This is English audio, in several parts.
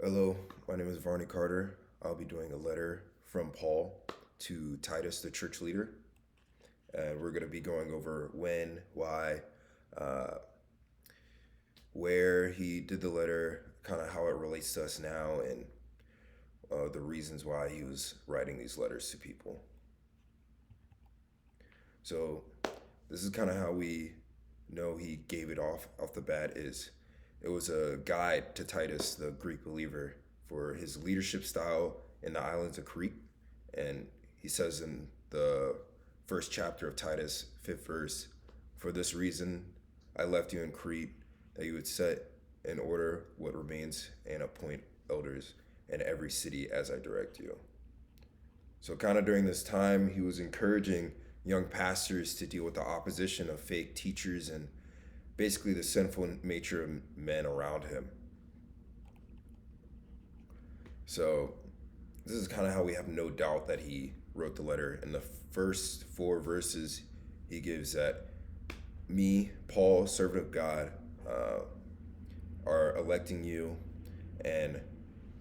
Hello, my name is Varney Carter. I'll be doing a letter from Paul to Titus, the church leader. And we're going to be going over when, why, uh, where he did the letter, kind of how it relates to us now, and the reasons why he was writing these letters to people. So, this is kind of how we know he gave it off the bat. Is it was a guide to Titus, the Greek believer, for his leadership style in the islands of Crete. And he says in the first chapter of Titus, fifth verse, "For this reason I left you in Crete, that you would set in order what remains and appoint elders in every city as I direct you." So, kind of during this time, he was encouraging young pastors to deal with the opposition of fake teachers and basically the sinful nature of men around him. So, this is kind of how we have no doubt that he wrote the letter. In the first four verses, he gives that me, Paul, servant of God, uh, are electing you, and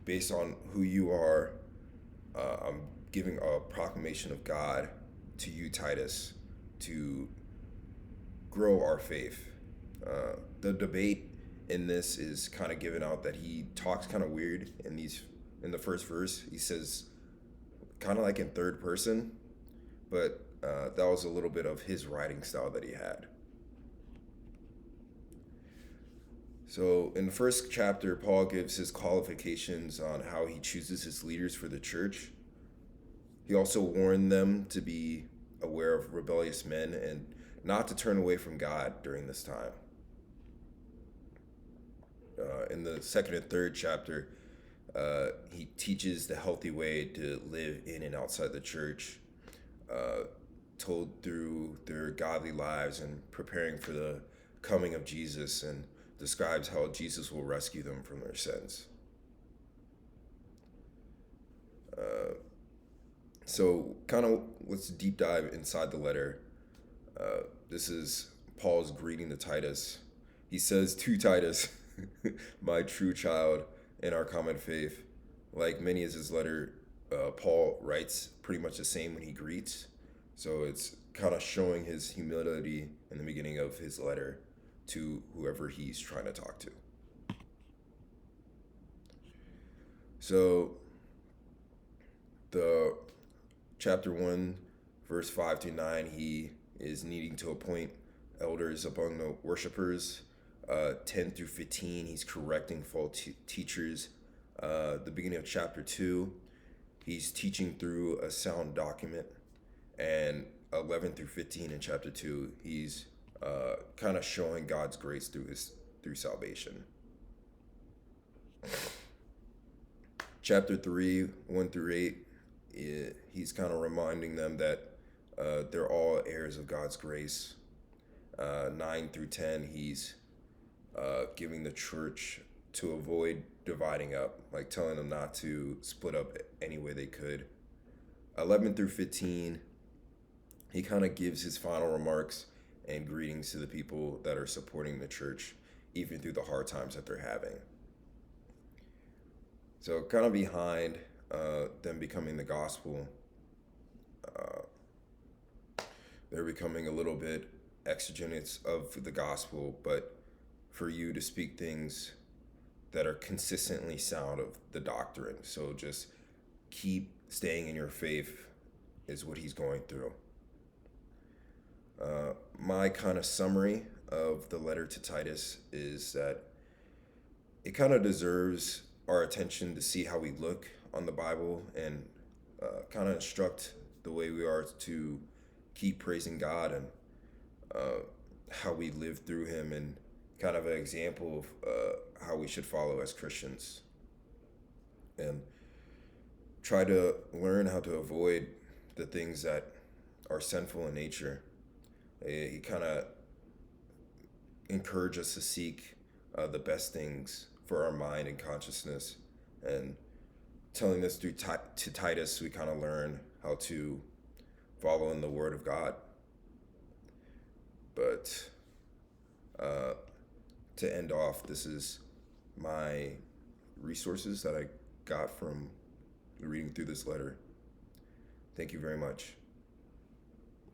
based on who you are, I'm giving a proclamation of God to you, Titus, to grow our faith. The debate in this is kind of given out that he talks kind of weird in the first verse. He says kind of like in third person, but that was a little bit of his writing style that he had. So in the first chapter, Paul gives his qualifications on how he chooses his leaders for the church. He also warned them to be aware of rebellious men and not to turn away from God during this time. In the second and third chapter, he teaches the healthy way to live in and outside the church, uh, told through their godly lives and preparing for the coming of Jesus, and describes how Jesus will rescue them from their sins. Uh, so, kind of let's deep dive inside the letter. This is Paul's greeting to Titus. He says to Titus, "My true child in our common faith." Like many as his letter, Paul writes pretty much the same when he greets. So it's kind of showing his humility in the beginning of his letter to whoever he's trying to talk to. So the chapter 1, verse 5 to 9, he is needing to appoint elders among the worshipers. 10 through 15, he's correcting false teachers. The beginning of chapter 2, he's teaching through a sound document. And 11 through 15 in chapter 2, he's kind of showing God's grace through salvation. Chapter 3, 1 through 8, he's kind of reminding them that they're all heirs of God's grace. 9 through 10, he's giving the church to avoid dividing up, like telling them not to split up any way they could. 11 through 15, he kind of gives his final remarks and greetings to the people that are supporting the church, even through the hard times that they're having. So, kind of behind them becoming the gospel, uh, they're becoming a little bit exegetes of the gospel, but for you to speak things that are consistently sound of the doctrine. So just keep staying in your faith is what he's going through. My kind of summary of the letter to Titus is that it kind of deserves our attention to see how we look on the Bible and kind of instruct the way we are to keep praising God, and how we live through Him, and kind of an example of how we should follow as Christians, and try to learn how to avoid the things that are sinful in nature. He kind of encourage us to seek the best things for our mind and consciousness, and telling this through to Titus, we kind of learn how to follow in the Word of God. But to end off, this is my resources that I got from reading through this letter. Thank you very much.